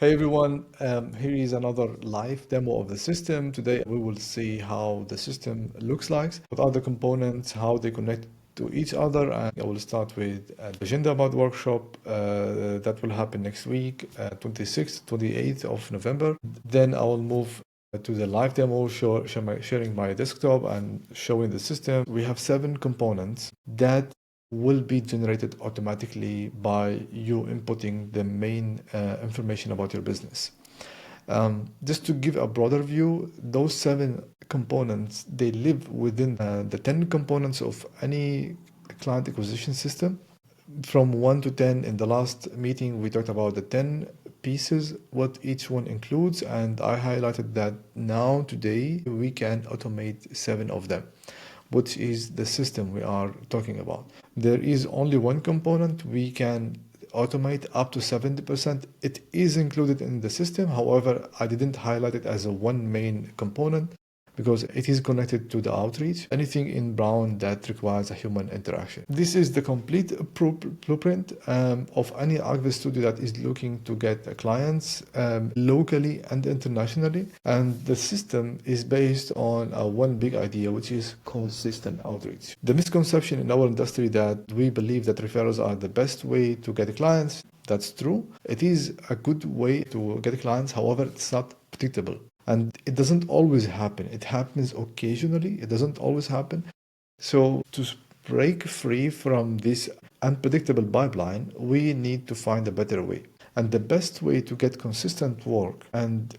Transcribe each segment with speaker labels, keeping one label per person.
Speaker 1: Hey everyone, here is another live demo of the system. Today we will see how the system looks like, what are the components, how they connect to each other, and I will start with the agenda about the workshop that will happen next week, 26th, 28th of November. Then I will move to the live demo, sharing my desktop and showing the system. We have 7 components that will be generated automatically by you inputting the main information about your business. Just to give a broader view, those 7 components, they live within the 10 components of any client acquisition system. From 1 to 10, in the last meeting, we talked about the 10 pieces, what each one includes, and I highlighted that now, today, we can automate 7 of them, which is the system we are talking about. There is only one component we can automate up to 70%. It is included in the system. However, I didn't highlight it as a one main component because it is connected to the outreach, anything in brown that requires a human interaction. This is the complete blueprint of any archviz studio that is looking to get clients locally and internationally. And the system is based on one big idea, which is consistent outreach. The misconception in our industry that we believe that referrals are the best way to get clients, that's true. It is a good way to get clients. However, it's not predictable. And it doesn't always happen. It happens occasionally. It doesn't always happen. So to break free from this unpredictable pipeline, we need to find a better way. And the best way to get consistent work and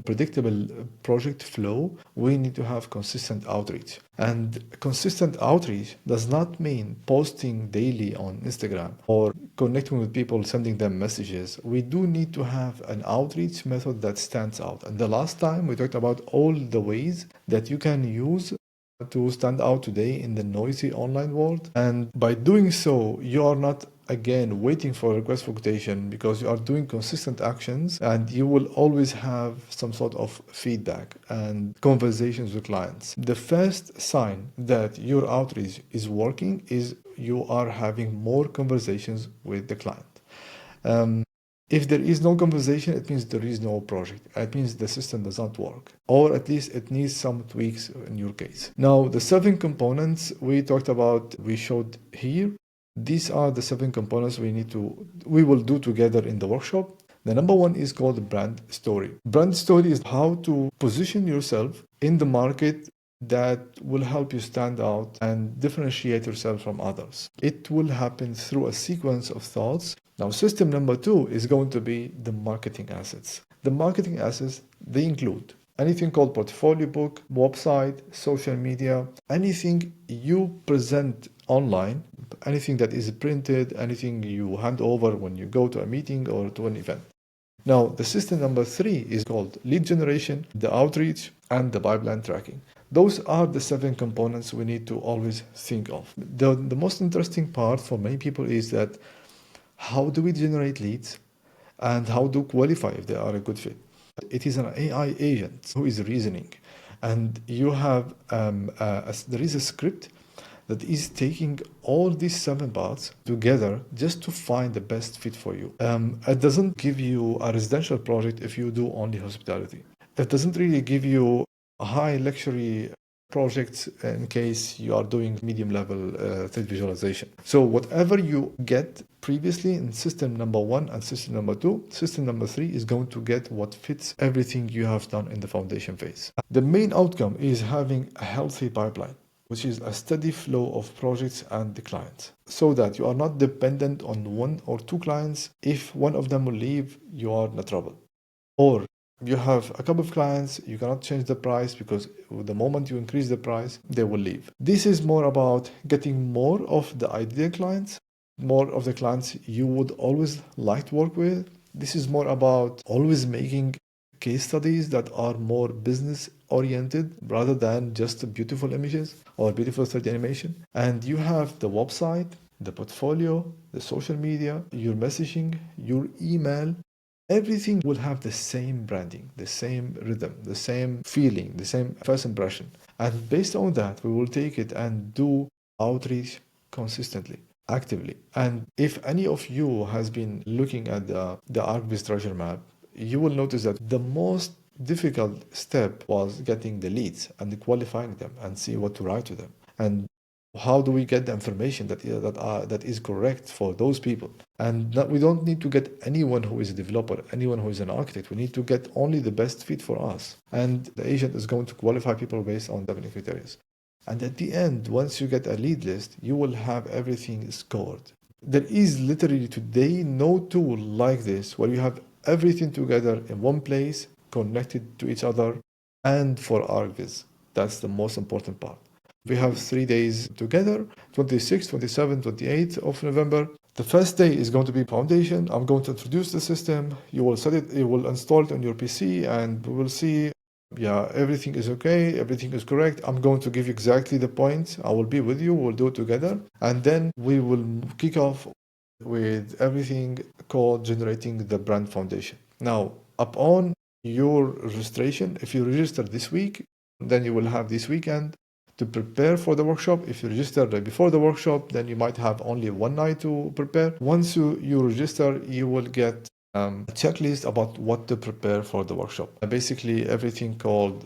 Speaker 1: predictable project flow, we need to have consistent outreach. And consistent outreach does not mean posting daily on Instagram or connecting with people, sending them messages. We do need to have an outreach method that stands out. And the last time we talked about all the ways that you can use to stand out today in the noisy online world. And by doing so, you are not again waiting for a request for quotation because you are doing consistent actions and you will always have some sort of feedback and conversations with clients. The first sign that your outreach is working is you are having more conversations with the client. If there is no conversation, it means there is no project. It means the system does not work, or at least it needs some tweaks in your case. Now, the 7 components we talked about, we showed here. These are the 7 components we will do together in the workshop. The number 1 is called brand story. Brand story is how to position yourself in the market that will help you stand out and differentiate yourself from others. It will happen through a sequence of thoughts. Now, system number 2 is going to be the marketing assets. The marketing assets, they include anything called portfolio book, website, social media, anything you present online, anything that is printed, anything you hand over when you go to a meeting or to an event. Now, the system number 3 is called lead generation, the outreach, and the pipeline tracking. Those are the 7 components we need to always think of. The most interesting part for many people is that how do we generate leads and how do qualify if they are a good fit? It is an AI agent who is reasoning, and you have there is a script that is taking all these 7 parts together just to find the best fit for you. It doesn't give you a residential project if you do only hospitality. It doesn't really give you a high luxury projects in case you are doing medium level state visualization. So whatever you get previously in system number 1 and system number 2, system number 3 is going to get what fits everything you have done in the foundation phase. The main outcome is having a healthy pipeline, which is a steady flow of projects and the clients, so that you are not dependent on 1 or 2 clients. If one of them will leave, you are in trouble. Or you have a couple of clients, you cannot change the price because the moment you increase the price, they will leave. This is more about getting more of the ideal clients, more of the clients you would always like to work with. This is more about always making case studies that are more business oriented rather than just beautiful images or beautiful 3D animation. And you have the website, the portfolio, the social media, your messaging, your email. Everything will have the same branding, the same rhythm, the same feeling, the same first impression. And based on that, we will take it and do outreach consistently, actively. And if any of you has been looking at the archviz treasure map, you will notice that the most difficult step was getting the leads and qualifying them and see what to write to them. And how do we get the information that is correct for those people? And that we don't need to get anyone who is a developer, anyone who is an architect. We need to get only the best fit for us. And the agent is going to qualify people based on 7 criteria. And at the end, once you get a lead list, you will have everything scored. There is literally today no tool like this where you have everything together in one place, connected to each other, and for archviz. That's the most important part. We have 3 days together, 26th, 27th, 28th of November. The first day is going to be foundation. I'm going to introduce the system. You will set it, you will install it on your PC, and we will see, yeah, everything is okay, everything is correct. I'm going to give you exactly the points. I will be with you, we'll do it together. And then we will kick off with everything called generating the brand foundation. Now, upon your registration, if you register this week, then you will have this weekend to prepare for the workshop. If you register before the workshop, then you might have only one night to prepare. Once you register, you will get a checklist about what to prepare for the workshop. Basically, everything called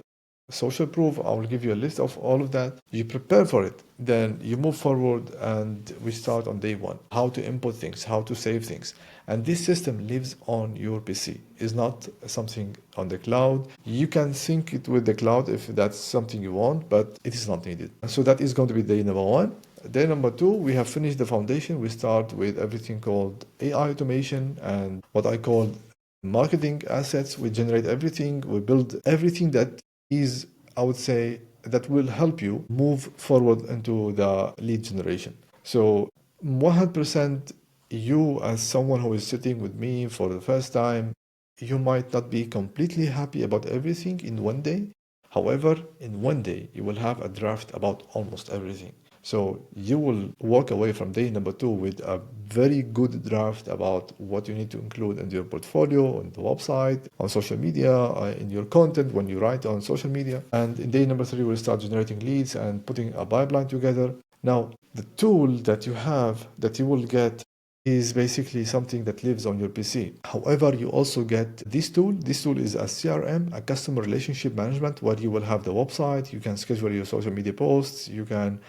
Speaker 1: social proof. I will give you a list of all of that. You prepare for it, then you move forward, and we start on day one. How to input things, how to save things. And this system lives on your PC. It's not something on the cloud. You can sync it with the cloud if that's something you want, but it is not needed. So that is going to be day number one. Day number two, we have finished the foundation. We start with everything called AI automation and what I call marketing assets. We generate everything. We build everything that is, I would say, that will help you move forward into the lead generation. So 100% you, as someone who is sitting with me for the first time, you might not be completely happy about everything in one day. However, in one day, you will have a draft about almost everything. So you will walk away from day number two with a very good draft about what you need to include in your portfolio, on the website, on social media, in your content when you write on social media. And in day number three, we'll start generating leads and putting a pipeline together. Now, the tool that you have, that you will get, is basically something that lives on your PC. However, you also get this tool. This tool is a CRM, a customer relationship management, where you will have the website, you can schedule your social media posts, you can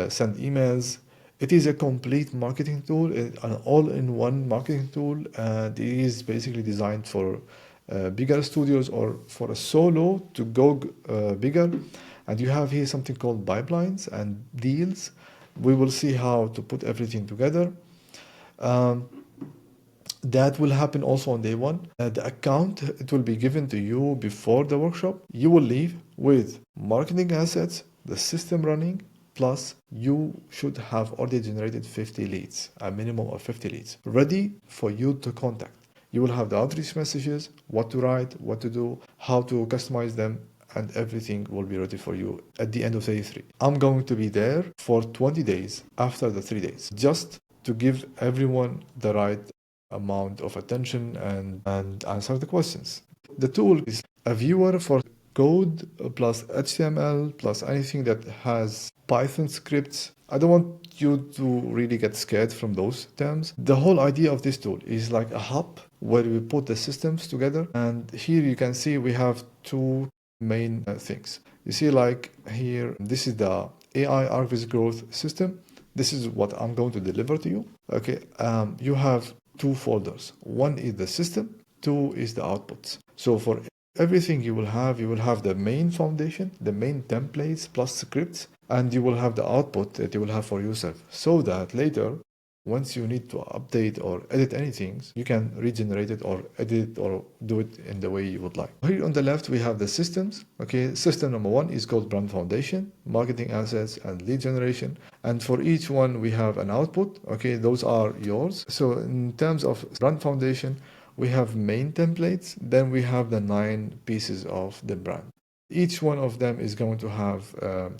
Speaker 1: send emails. It is a complete marketing tool, an all-in-one marketing tool, and it is basically designed for bigger studios or for a solo to go bigger. And you have here something called pipelines and deals. We will see how to put everything together. That will happen also on day one. The account, it will be given to you before the workshop. You will leave with marketing assets, the system running, plus you should have already generated 50 leads, a minimum of 50 leads, ready for you to contact. You will have the outreach messages, what to write, what to do, how to customize them, and everything will be ready for you at the end of day 3. I'm going to be there for 20 days after the 3 days, just to give everyone the right amount of attention and answer the questions. The tool is a viewer for code plus HTML plus anything that has Python scripts. I don't want you to really get scared from those terms. The whole idea of this tool is like a hub where we put the systems together. And here you can see we have two main things. You see, like here, this is the AI archviz growth system. This is what I'm going to deliver to you. Okay, you have two folders. One is the system, two is the outputs. So for everything you will have the main foundation, the main templates plus scripts, and you will have the output that you will have for yourself. So that later, once you need to update or edit anything, you can regenerate it or edit it or do it in the way you would like. Here on the left, we have the systems. Okay, system number one is called brand foundation, marketing assets, and lead generation. And for each one, we have an output. Okay, those are yours. So in terms of brand foundation, we have main templates, then we have the 9 pieces of the brand. Each one of them is going to have a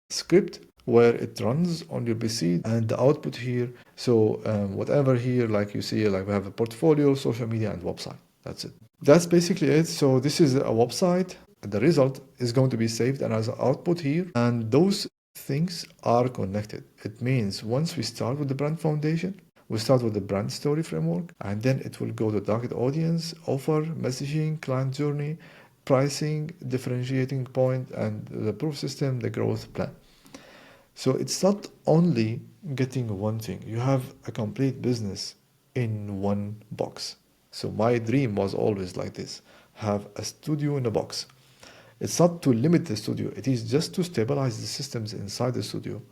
Speaker 1: script where it runs on your PC and the output here. So whatever here, like you see, like we have a portfolio, social media, and website. That's it. That's basically it. So this is a website. The result is going to be saved and as an output here. And those things are connected. It means once we start with the brand foundation, We start with the brand story framework, and then it will go to target audience, offer, messaging, client journey, pricing, differentiating point, and the proof system, the growth plan. So it's not only getting one thing, you have a complete business in one box. So my dream was always like this, have a studio in a box. It's not to limit the studio, it is just to stabilize the systems inside the studio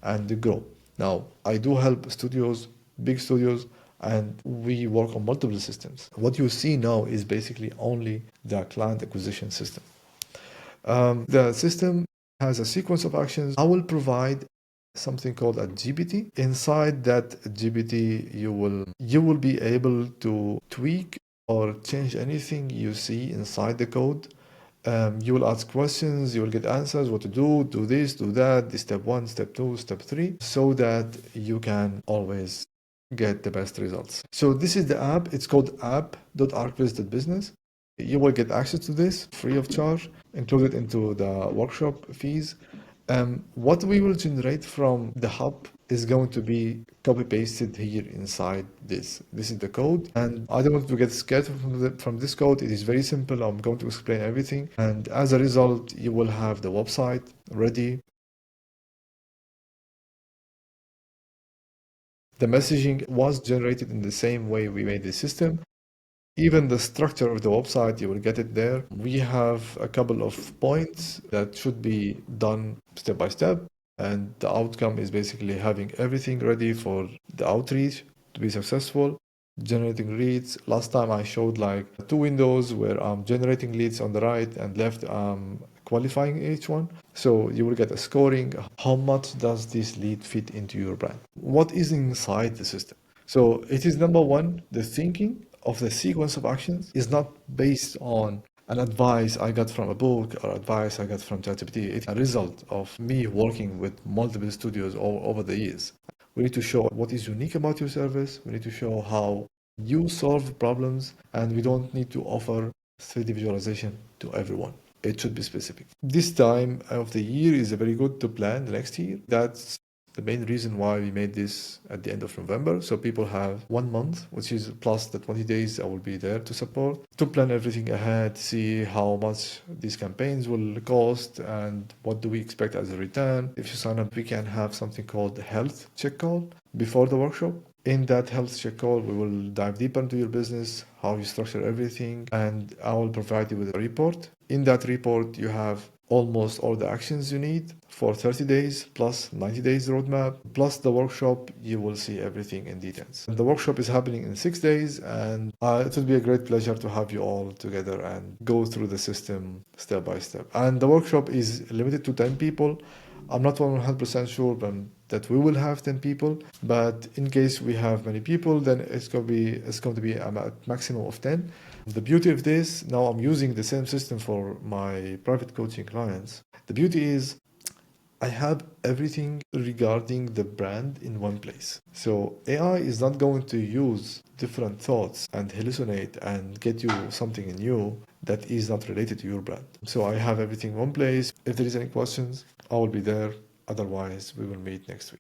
Speaker 1: and grow. Now, I do help studios, big studios, and we work on multiple systems. What you see now is basically only the client acquisition system. The system has a sequence of actions. I will provide something called a GPT. Inside that GPT, you will be able to tweak or change anything you see inside the code. You will ask questions, you will get answers, what to do this, do that, step one, step two, step three, so that you can always get the best results. So this is the app. It's called app.archviz.business. You will get access to this free of charge, included into the workshop fees. What we will generate from the hub is going to be copy pasted here inside this. This is the code, and I don't want to get scared from this code. It is very simple. I'm going to explain everything, and as a result, you will have the website ready. The messaging was generated in the same way we made the system. Even the structure of the website, you will get it there. We have a couple of points that should be done step by step. And the outcome is basically having everything ready for the outreach to be successful, generating leads. Last time I showed like two windows where I'm generating leads on the right and left, qualifying each one. So you will get a scoring. How much does this lead fit into your brand? What is inside the system? So it is number one, the thinking of the sequence of actions is not based on an advice I got from a book or advice I got from ChatGPT. It's a result of me working with multiple studios all over the years. We need to show what is unique about your service. We need to show how you solve problems, and we don't need to offer 3D visualization to everyone. It should be specific. This time of the year is very good to plan the next year. That's the main reason why we made this at the end of November. So people have 1 month, which is plus the 20 days I will be there to support, to plan everything ahead, see how much these campaigns will cost and what do we expect as a return. If you sign up, we can have something called the health check call before the workshop. In that health check call, we will dive deeper into your business, how you structure everything, and I will provide you with a report. In that report, you have almost all the actions you need for 30 days plus 90 days roadmap plus the workshop. You will see everything in details. The workshop is happening in 6 days, and it will be a great pleasure to have you all together and go through the system step by step. And the workshop is limited to 10 people. I'm not 100% sure that we will have 10 people, but in case we have many people, then it's going to be a maximum of 10. The beauty of this, now I'm using the same system for my private coaching clients. The beauty is I have everything regarding the brand in one place. So AI is not going to use different thoughts and hallucinate and get you something new that is not related to your brand. So I have everything in one place. If there is any questions, I will be there. Otherwise, we will meet next week.